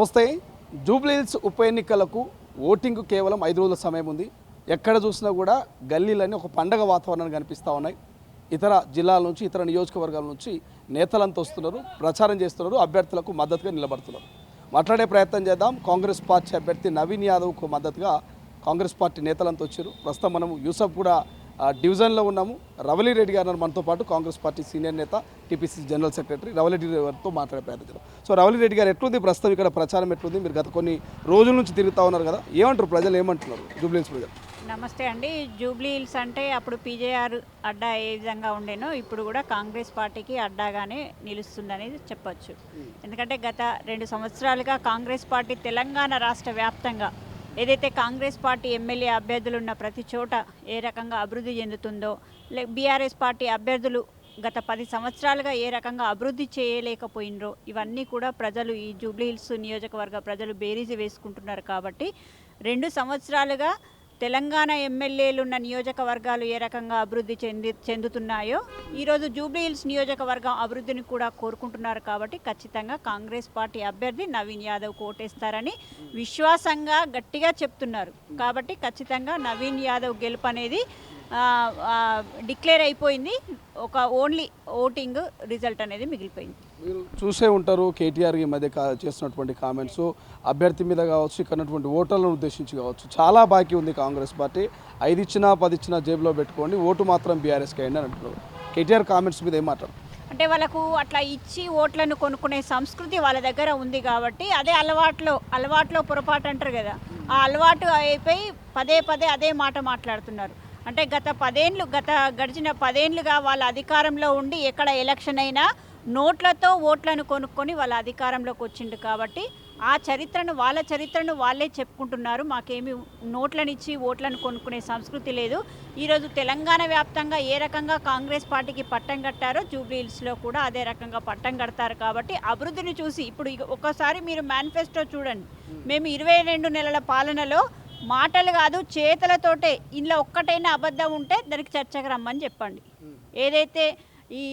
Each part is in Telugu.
నమస్తే. జూబ్లీహిల్స్ ఉప ఎన్నికలకు ఓటింగ్ కేవలం 5 రోజుల సమయం ఉంది. ఎక్కడ చూసినా కూడా గల్లీలన్నీ ఒక పండగ వాతావరణం కనిపిస్తూ ఉన్నాయి. ఇతర జిల్లాల నుంచి ఇతర నియోజకవర్గాల నుంచి నేతలంతా వస్తున్నారు, ప్రచారం చేస్తున్నారు, అభ్యర్థులకు మద్దతుగా నిలబడుతున్నారు. మాట్లాడే ప్రయత్నం చేద్దాం. కాంగ్రెస్ పార్టీ అభ్యర్థి నవీన్ యాదవ్కు మద్దతుగా కాంగ్రెస్ పార్టీ నేతలంతా వచ్చారు. ప్రస్తుతం మనం యూసఫ్ కూడా డివిజన్లో ఉన్నాము. రవలి రెడ్డి గారు మనతో పాటు కాంగ్రెస్ పార్టీ సీనియర్ నేత, TPC general secretary Ravali Reddy గారితో మాట్లాడే ప్రయత్నం చేద్దాం. సో రవలి రెడ్డి గారు, ఎట్లుంది ప్రస్తుతం ఇక్కడ ప్రచారం ఎట్లుంది? మీరు గత కొన్ని రోజుల నుంచి తిరుగుతూ ఉన్నారు కదా, ఏమంటారు ప్రజలు, ఏమంటున్నారు జూబ్లీహిల్స్ ప్రజలు? నమస్తే అండి. జూబ్లీహిల్స్ అంటే అప్పుడు పీజేఆర్ అడ్డా ఏ విధంగా ఉండేనో ఇప్పుడు కూడా కాంగ్రెస్ పార్టీకి అడ్డాగానే నిలుస్తుందనేది చెప్పొచ్చు. ఎందుకంటే గత 2 సంవత్సరాలుగా కాంగ్రెస్ పార్టీ తెలంగాణ రాష్ట్ర వ్యాప్తంగా ఏదైతే కాంగ్రెస్ పార్టీ ఎమ్మెల్యే అభ్యర్థులు ఉన్న ప్రతి చోట ఏ రకంగా అభివృద్ధి చెందుతుందో, బీఆర్ఎస్ పార్టీ అభ్యర్థులు గత 10 సంవత్సరాలుగా ఏ రకంగా అభివృద్ధి చేయలేకపోయినరో ఇవన్నీ కూడా ప్రజలు, ఈ జూబ్లీహిల్స్ నియోజకవర్గ ప్రజలు బేరీజు వేసుకుంటున్నారు. కాబట్టి 2 సంవత్సరాలుగా తెలంగాణ ఎమ్మెల్యేలు ఉన్న నియోజకవర్గాలు ఏ రకంగా అభివృద్ధి చెందుతున్నాయో ఈరోజు జూబ్లీహిల్స్ నియోజకవర్గం అభివృద్ధిని కూడా కోరుకుంటున్నారు. కాబట్టి ఖచ్చితంగా కాంగ్రెస్ పార్టీ అభ్యర్థి నవీన్ యాదవ్ ఓటేస్తారని విశ్వాసంగా గట్టిగా చెప్తున్నారు. కాబట్టి ఖచ్చితంగా నవీన్ యాదవ్ గెలుపు అనేది డిక్లేర్ అయిపోయింది. ఒక ఓన్లీ ఓటింగ్ రిజల్ట్ అనేది మిగిలిపోయింది. మీరు చూసే ఉంటారు కేటీఆర్ ఈ మధ్య చేస్తున్నటువంటి కామెంట్స్, అభ్యర్థి మీద కావచ్చు, ఇక్కడ ఓటర్లను ఉద్దేశించి కావచ్చు. చాలా బాకీ ఉంది కాంగ్రెస్ పార్టీ, 5 ఇచ్చినా 10 ఇచ్చినా జేబులో పెట్టుకోండి, ఓటు మాత్రం బీఆర్ఎస్కి అయ్యండి అని అంటున్నారు. కేటీఆర్ కామెంట్స్ మీద ఏం మాట్లాడు? అంటే వాళ్ళకు అట్లా ఇచ్చి ఓట్లను కొనుక్కునే సంస్కృతి వాళ్ళ దగ్గర ఉంది కాబట్టి అదే అలవాట్లో పొరపాటు అంటారు కదా, ఆ అలవాటు అయిపోయి పదే పదే అదే మాట మాట్లాడుతున్నారు. అంటే గడిచిన 10 ఏళ్ళుగా వాళ్ళ అధికారంలో ఉండి ఎక్కడ ఎలక్షన్ అయినా నోట్లతో ఓట్లను కొనుక్కొని వాళ్ళ అధికారంలోకి వచ్చిండు. కాబట్టి వాళ్ళ చరిత్రను వాళ్ళే చెప్పుకుంటున్నారు. మాకేమి నోట్లను ఇచ్చి ఓట్లను కొనుక్కునే సంస్కృతి లేదు. ఈరోజు తెలంగాణ వ్యాప్తంగా ఏ రకంగా కాంగ్రెస్ పార్టీకి పట్టం కట్టారో జూబ్లీహిల్స్లో కూడా అదే రకంగా పట్టం కడతారు. కాబట్టి అభివృద్ధిని చూసి ఇప్పుడు ఒకసారి మీరు మేనిఫెస్టో చూడండి. మేము 22 నెలల పాలనలో మాటలు కాదు చేతలతోటే ఇంట్లో ఒక్కటైనా అబద్ధం ఉంటే దానికి చర్చకు రమ్మని చెప్పండి. ఏదైతే ఈ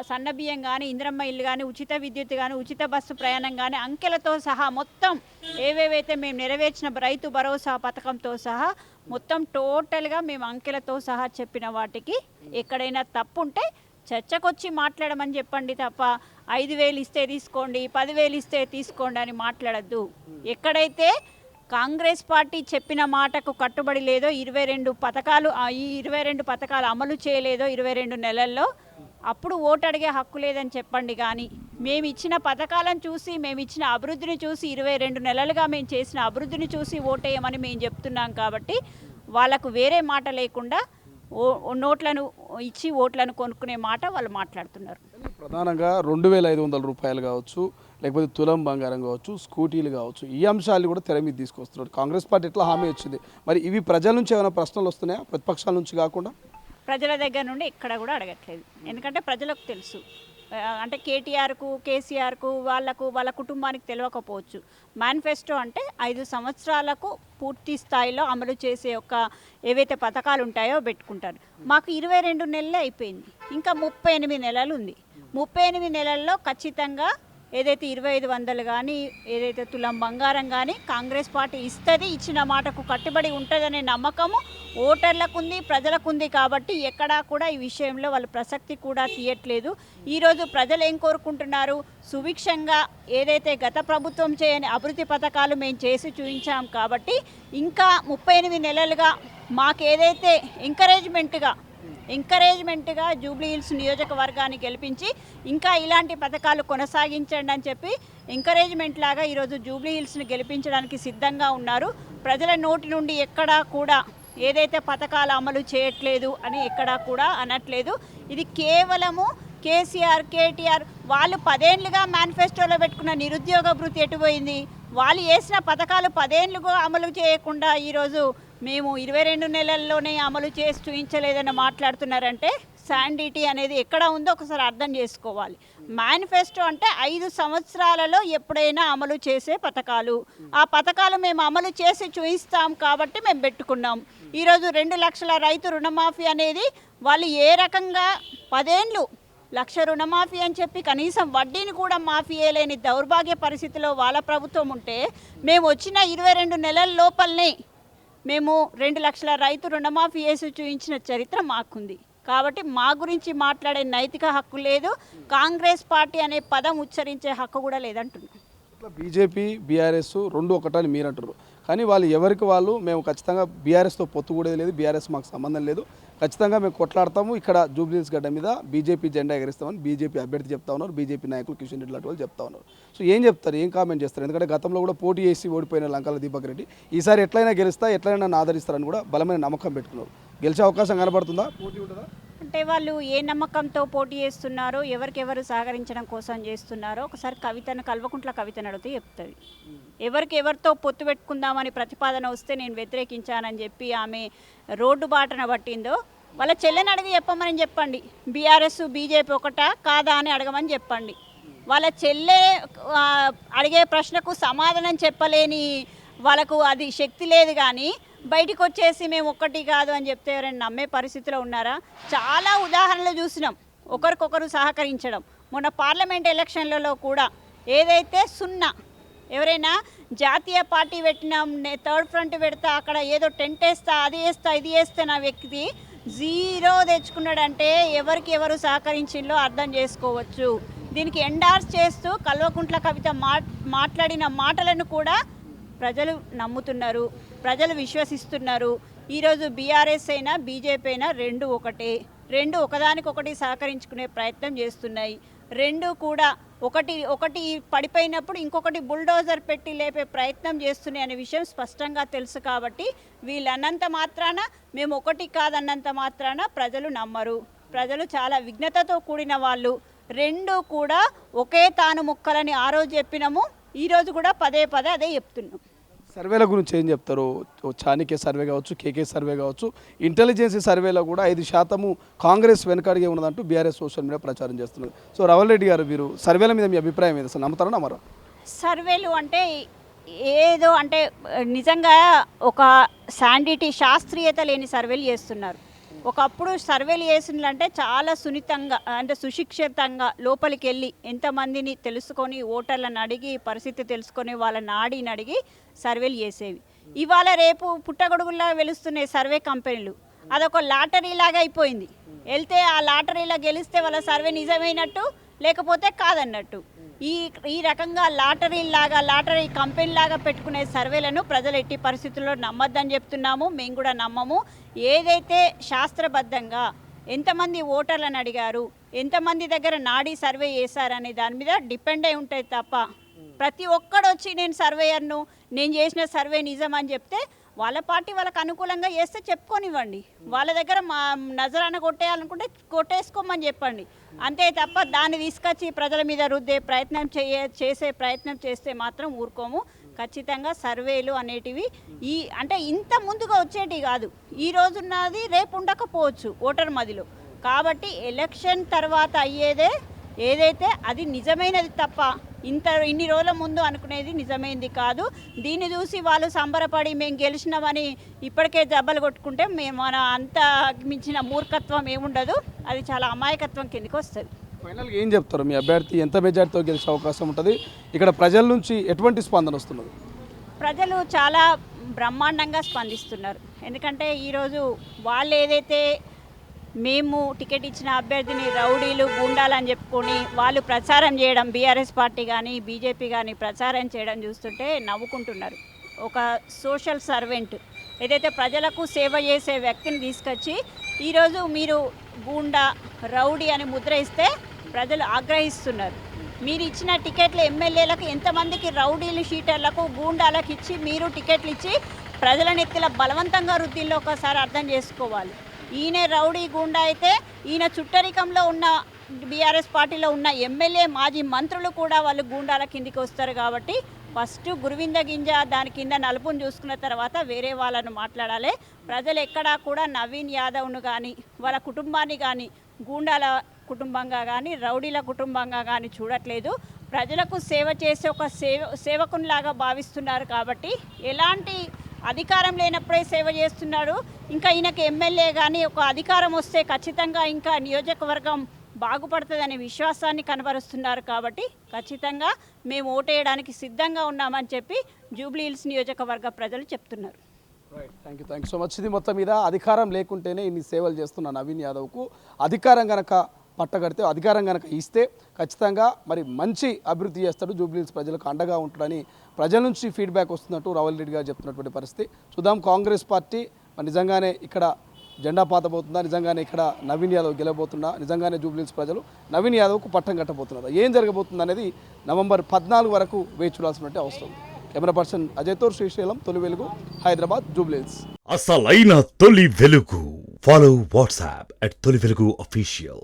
సన్న బియ్యం కానీ, ఇంద్రమ్మ ఇల్లు కానీ, ఉచిత విద్యుత్ కానీ, ఉచిత బస్సు ప్రయాణం కానీ, అంకెలతో సహా మొత్తం ఏవేవైతే మేము నెరవేర్చిన రైతు భరోసా పథకంతో సహా మొత్తం టోటల్గా మేము అంకెలతో సహా చెప్పిన వాటికి ఎక్కడైనా తప్పు ఉంటే చర్చకొచ్చి మాట్లాడమని చెప్పండి తప్ప 5,000 ఇస్తే తీసుకోండి, 10,000 ఇస్తే తీసుకోండి అని మాట్లాడద్దు. ఎక్కడైతే కాంగ్రెస్ పార్టీ చెప్పిన మాటకు కట్టుబడి లేదో, ఈ 22 పథకాలు అమలు చేయలేదో 22 నెలల్లో, అప్పుడు ఓటు అడిగే హక్కు లేదని చెప్పండి. కానీ మేము ఇచ్చిన పథకాలను చూసి, మేము ఇచ్చిన అభివృద్ధిని చూసి, 22 నెలలుగా మేము చేసిన అభివృద్ధిని చూసి ఓటేయమని మేము చెప్తున్నాం. కాబట్టి వాళ్ళకు వేరే మాట లేకుండా నోట్లను ఇచ్చి ఓట్లను కొనుక్కునే మాట వాళ్ళు మాట్లాడుతున్నారు. ప్రధానంగా 2,500 రూపాయలు కావచ్చు, లేకపోతే తులం బంగారం కావచ్చు, స్కూటీలు కావచ్చు, ఈ అంశాలు కూడా తెర మీద తీసుకొస్తున్నారు. కాంగ్రెస్ పార్టీ ఎట్లా హామీ వచ్చింది? మరి ఇవి ప్రజల నుంచి ఏమైనా ప్రశ్నలు వస్తున్నాయా, ప్రతిపక్షాల నుంచి కాకుండా? ప్రజల దగ్గర నుండి ఎక్కడ కూడా అడగట్లేదు. ఎందుకంటే ప్రజలకు తెలుసు. అంటే కేటీఆర్కు, కేసీఆర్కు, వాళ్ళ కుటుంబానికి తెలియకపోవచ్చు. మేనిఫెస్టో అంటే 5 సంవత్సరాలకు పూర్తి స్థాయిలో అమలు చేసే ఏవైతే పథకాలు ఉంటాయో పెట్టుకుంటారు. మాకు 22 నెలలే అయిపోయింది, ఇంకా 38 నెలలు ఉంది. 38 నెలల్లో ఖచ్చితంగా ఏదైతే 2,500 కానీ, ఏదైతే తులం బంగారం కానీ కాంగ్రెస్ పార్టీ ఇస్తుంది, ఇచ్చిన మాటకు కట్టుబడి ఉంటుందనే నమ్మకము ఓటర్లకు ఉంది, ప్రజలకు ఉంది. కాబట్టి ఎక్కడా కూడా ఈ విషయంలో వాళ్ళు ప్రసక్తి కూడా తీయట్లేదు. ఈరోజు ప్రజలు ఏం కోరుకుంటున్నారు? సుభిక్షంగా ఏదైతే గత ప్రభుత్వం చేయని అభివృద్ధి పథకాలు మేము చేసి చూపించాం. కాబట్టి ఇంకా 38 నెలలుగా మాకేదైతే ఎంకరేజ్మెంట్గా జూబ్లీహిల్స్ నియోజకవర్గాన్ని గెలిపించి ఇంకా ఇలాంటి పథకాలు కొనసాగించండి అని చెప్పి ఎంకరేజ్మెంట్ లాగా ఈరోజు జూబ్లీహిల్స్ని గెలిపించడానికి సిద్ధంగా ఉన్నారు. ప్రజల నోటి నుండి ఎక్కడా కూడా ఏదైతే పథకాలు అమలు చేయట్లేదు అని ఎక్కడా కూడా అనట్లేదు. ఇది కేవలము కేటీఆర్ వాళ్ళు 10 ఏళ్ళుగా మేనిఫెస్టోలో పెట్టుకున్న నిరుద్యోగ భృతి ఎటుపోయింది? వాళ్ళు వేసిన పథకాలు 10 ఏళ్ళుగా అమలు చేయకుండా ఈరోజు మేము 22 నెలల్లోనే అమలు చేసి చూపించలేదని మాట్లాడుతున్నారంటే శాండిటీ అనేది ఎక్కడ ఉందో ఒకసారి అర్థం చేసుకోవాలి. మేనిఫెస్టో అంటే 5 సంవత్సరాలలో ఎప్పుడైనా అమలు చేసే పథకాలు. ఆ పథకాలు మేము అమలు చేసి చూపిస్తాం కాబట్టి మేము పెట్టుకున్నాం. ఈరోజు 2 లక్షల రైతు రుణమాఫీ అనేది వాళ్ళు ఏ రకంగా 10 ఏళ్ళు లక్ష రుణమాఫీ అని చెప్పి కనీసం వడ్డీని కూడా మాఫీ చేయలేని దౌర్భాగ్య పరిస్థితిలో వాళ్ళ ప్రభుత్వం ఉంటే మేము వచ్చిన 22 నెలల లోపలనే మేము 2 లక్షల రైతు రుణమాఫీ చేసి చూపించిన చరిత్ర మాకుంది. కాబట్టి మా గురించి మాట్లాడే నైతిక హక్కు లేదు, కాంగ్రెస్ పార్టీ అనే పదం ఉచ్చరించే హక్కు కూడా లేదంటున్నాం. ఇట్లా బీజేపీ బీఆర్ఎస్ రెండు ఒకటని మీరు అంటారు, కానీ వాళ్ళు ఎవరికి వాళ్ళు మేము ఖచ్చితంగా బీఆర్ఎస్తో పొత్తు కూడా లేదు, బీఆర్ఎస్ మాకు సంబంధం లేదు, ఖచ్చితంగా మేము కొట్లాడతాము, ఇక్కడ జూబ్లీహిల్స్ గడ్డ మీద బీజేపీ జెండా ఎగరిస్తామని బీజేపీ అభ్యర్థి చెప్తా ఉన్నారు, బీజేపీ నాయకులు కిషన్ రెడ్డి లాంటి వాళ్ళు చెప్తా ఉన్నారు. సో ఏం చెప్తారు, ఏం కామెంట్ చేస్తారు? ఎందుకంటే గతంలో కూడా పోటీ చేసి ఓడిపోయిన లంకాల దీపక్ రెడ్డి ఈసారి ఎట్లయినా గెలుస్తా, ఎట్లయినా నన్ను ఆదరిస్తారని కూడా బలమైన నమ్మకం పెట్టుకున్నారు. గెలిచే అవకాశం కనబడుతుందా? పోటీ ఉంటుందా? అంటే వాళ్ళు ఏ నమ్మకంతో పోటీ చేస్తున్నారో, ఎవరికెవరు సహకరించడం కోసం చేస్తున్నారో ఒకసారి కల్వకుంట్ల కవితను అడిగితే చెప్తుంది. ఎవరితో పొత్తు పెట్టుకుందామని ప్రతిపాదన వస్తే నేను వ్యతిరేకించానని చెప్పి ఆమె రోడ్డు బాటన పట్టిందో వాళ్ళ చెల్లెని అడిగి చెప్పమని చెప్పండి. బీఆర్ఎస్ బీజేపీ ఒకటా కాదా అని అడగమని చెప్పండి. వాళ్ళ చెల్లె అడిగే ప్రశ్నకు సమాధానం చెప్పలేని వాళ్ళకు అది శక్తి లేదు. కానీ బయటికి వచ్చేసి మేము ఒక్కటి కాదు అని చెప్తే ఎవరైనా నమ్మే పరిస్థితిలో ఉన్నారా? చాలా ఉదాహరణలు చూసినాం ఒకరికొకరు సహకరించడం. మొన్న పార్లమెంట్ ఎలక్షన్లలో కూడా ఏదైతే ఎవరైనా జాతీయ పార్టీ పెట్టినాం, థర్డ్ ఫ్రంట్ పెడతా, అక్కడ ఏదో టెంట్ వేస్తా, అది వేస్తా, ఇది వేస్తే నా వ్యక్తి 0 తెచ్చుకున్నాడంటే ఎవరికి ఎవరు సహకరించిందో అర్థం చేసుకోవచ్చు. దీనికి ఎండార్స్ చేస్తూ కల్వకుంట్ల కవిత మాట్లాడిన మాటలను కూడా ప్రజలు నమ్ముతున్నారు, ప్రజలు విశ్వసిస్తున్నారు. ఈరోజు బీఆర్ఎస్ అయినా బీజేపీ అయినా రెండు ఒకటే, రెండు ఒకదానికొకటి సహకరించుకునే ప్రయత్నం చేస్తున్నాయి. రెండు కూడా ఒకటి పడిపోయినప్పుడు ఇంకొకటి బుల్డోజర్ పెట్టి లేపే ప్రయత్నం చేస్తున్నాయి అనే విషయం స్పష్టంగా తెలుసు. కాబట్టి వీళ్ళు అన్నంత మాత్రాన, మేము ఒకటి కాదన్నంత మాత్రాన ప్రజలు నమ్మరు. ప్రజలు చాలా విఘ్నతతో కూడిన వాళ్ళు. రెండు కూడా ఒకే తాను ముక్కలని ఆ రోజు చెప్పినాము, ఈరోజు కూడా పదే అదే చెప్తున్నాం. సర్వేల గురించి ఏం చెప్తారు? చాణక్య సర్వే కావచ్చు, కేకే సర్వే కావచ్చు, ఇంటెలిజెన్సీ సర్వేలో కూడా 5% కాంగ్రెస్ వెనకడిగే ఉన్నదంటూ బీఆర్ఎస్ సోషల్ మీడియా ప్రచారం చేస్తున్నారు. సో రవల్ రెడ్డి గారు, మీరు సర్వేల మీద మీ అభిప్రాయం ఏది? అసలు నమ్ముతారా నమ్మరా? సర్వేలు అంటే ఏదో అంటే నిజంగా ఒక శాండిటీ శాస్త్రీయత లేని సర్వేలు చేస్తున్నారు. ఒకప్పుడు సర్వేలు చేసిందంటే చాలా సున్నితంగా, అంటే సుశిక్షితంగా లోపలికి వెళ్ళి ఎంతమందిని తెలుసుకొని, ఓటర్లను అడిగి, పరిస్థితి తెలుసుకొని, వాళ్ళ నాడిని అడిగి సర్వేలు చేసేవి. ఇవాళ రేపు పుట్టగొడుగుల్లా వెలుస్తున్నాయి సర్వే కంపెనీలు. అదొక లాటరీ లాగా అయిపోయింది. వెళ్తే ఆ లాటరీలో గెలిస్తే వాళ్ళ సర్వే నిజమైనట్టు, లేకపోతే కాదన్నట్టు. ఈ రకంగా లాటరీ కంపెనీ లాగా పెట్టుకునే సర్వేలను ప్రజలు ఎట్టి పరిస్థితుల్లో నమ్మొద్దని చెప్తున్నాము. మేము కూడా నమ్మము. ఏదైతే శాస్త్రబద్ధంగా ఎంతమంది ఓటర్లను అడిగారు, ఎంతమంది దగ్గర నాడీ సర్వే చేశారనే దాని మీద డిపెండ్ అయి ఉంటాయి తప్ప ప్రతి ఒక్కడు వచ్చి నేను సర్వేయర్ను, నేను చేసిన సర్వే నిజం అని చెప్తే వాళ్ళ పార్టీ వాళ్ళకు అనుకూలంగా చేస్తే చెప్పుకొనివ్వండి. వాళ్ళ దగ్గర మా నజరాన కొట్టేయాలనుకుంటే కొట్టేసుకోమని చెప్పండి. అంతే తప్ప దాన్ని తీసుకొచ్చి ప్రజల మీద రుద్దే ప్రయత్నం చేసే ప్రయత్నం చేస్తే మాత్రం ఊరుకోము. ఖచ్చితంగా సర్వేలు అనేటివి అంటే ఇంత ముందుగా వచ్చేటివి కాదు. ఈ రోజున్నది రేపు ఉండకపోవచ్చు ఓటర్ మదిలో. కాబట్టి ఎలక్షన్ తర్వాత అయ్యేదే ఏదైతే అది నిజమైనది తప్ప ఇన్ని రోజుల ముందు అనుకునేది నిజమైంది కాదు. దీన్ని చూసి వాళ్ళు సంబరపడి మేము గెలిచినామని ఇప్పటికే జబ్బలు కొట్టుకుంటే మన అంత మించిన మూర్ఖత్వం ఏముండదు. అది చాలా అమాయకత్వం కిందకి వస్తుంది. ఫైనల్గా ఏం చెప్తారు? మీ అభ్యర్థి ఎంత మెజార్టీతో గెలిచే అవకాశం ఉంటుంది? ఇక్కడ ప్రజల నుంచి ఎటువంటి స్పందన వస్తున్నది? ప్రజలు చాలా బ్రహ్మాండంగా స్పందిస్తున్నారు. ఎందుకంటే ఈరోజు వాళ్ళు ఏదైతే మేము టికెట్ ఇచ్చిన అభ్యర్థిని రౌడీలు, గూండాలని చెప్పుకొని వాళ్ళు ప్రచారం చేయడం, బీఆర్ఎస్ పార్టీ కానీ బీజేపీ కానీ ప్రచారం చేయడం చూస్తుంటే నవ్వుకుంటున్నారు. ఒక సోషల్ సర్వెంట్ ఏదైతే ప్రజలకు సేవ చేసే వ్యక్తిని తీసుకొచ్చి ఈరోజు మీరు గూండా, రౌడీ అని ముద్ర ఇస్తే ప్రజలు ఆగ్రహిస్తున్నారు. మీరు ఇచ్చిన టికెట్లు ఎమ్మెల్యేలకు ఎంతమందికి రౌడీలు, షీటర్లకు, గూండాలకు ఇచ్చి మీరు టికెట్లు ఇచ్చి ప్రజల నెత్తిల బలవంతంగా రుద్దిల్లో ఒకసారి అర్థం చేసుకోవాలి. ఈయన రౌడీ, గూండా అయితే ఈయన చుట్టరికంలో ఉన్న బీఆర్ఎస్ పార్టీలో ఉన్న ఎమ్మెల్యే, మాజీ మంత్రులు కూడా వాళ్ళు గూండాల కిందికి వస్తారు. కాబట్టి ఫస్ట్ గురువింద గింజ దాని కింద నలుపుని చూసుకున్న తర్వాత వేరే వాళ్ళను మాట్లాడాలి. ప్రజలు ఎక్కడా కూడా నవీన్ యాదవ్ను కానీ వాళ్ళ కుటుంబాన్ని కానీ గూండాల కుటుంబంగా కానీ రౌడీల కుటుంబంగా కానీ చూడట్లేదు. ప్రజలకు సేవ చేసే ఒక సేవకునిలాగా భావిస్తున్నారు. కాబట్టి ఎలాంటి అధికారం లేనప్పుడే సేవ చేస్తున్నాడు. ఇంకా ఈయనకి ఎమ్మెల్యే కానీ ఒక అధికారం వస్తే ఖచ్చితంగా ఇంకా నియోజకవర్గం బాగుపడుతుందనే విశ్వాసాన్ని కనబరుస్తున్నారు. కాబట్టి ఖచ్చితంగా మేము ఓటేయడానికి సిద్ధంగా ఉన్నామని చెప్పి జూబ్లీహిల్స్ నియోజకవర్గ ప్రజలు చెప్తున్నారు. Thank you so much. ఇది మొత్తం మీద అధికారం లేకుంటేనే ఇన్ని సేవలు చేస్తున్న నవీన్ యాదవ్కు అధికారం కనుక పట్టగడితే, అధికారం కనుక ఇస్తే ఖచ్చితంగా మరి మంచి అభివృద్ధి చేస్తాడు, జూబ్లీహిల్స్ ప్రజలకు అండగా ఉంటాడని ప్రజల నుంచి ఫీడ్బ్యాక్ వస్తున్నట్టు రావుల్ రెడ్డి గారు చెప్తున్నటువంటి పరిస్థితి. చూద్దాం కాంగ్రెస్ పార్టీ మరి నిజంగానే ఇక్కడ జెండా పాతబోతుందా, నిజంగానే ఇక్కడ నవీన్ యాదవ్ గెలవబోతున్నా, నిజంగానే జూబ్లీహిల్స్ ప్రజలు నవీన్ యాదవ్కు పట్టం కట్టబోతున్నారు, ఏం జరగబోతుంది అనేది నవంబర్ 14 వరకు వేచి చూడాల్సినట్టు అవసరం. కెమెరా పర్సన్ అజయ్తో శ్రీశైలం, తొలి వెలుగు, హైదరాబాద్, జూబ్లీహిల్స్. అసలైన తొలి వెలుగు. ఫాలో వాట్సాప్ @తొలి వెలుగు official.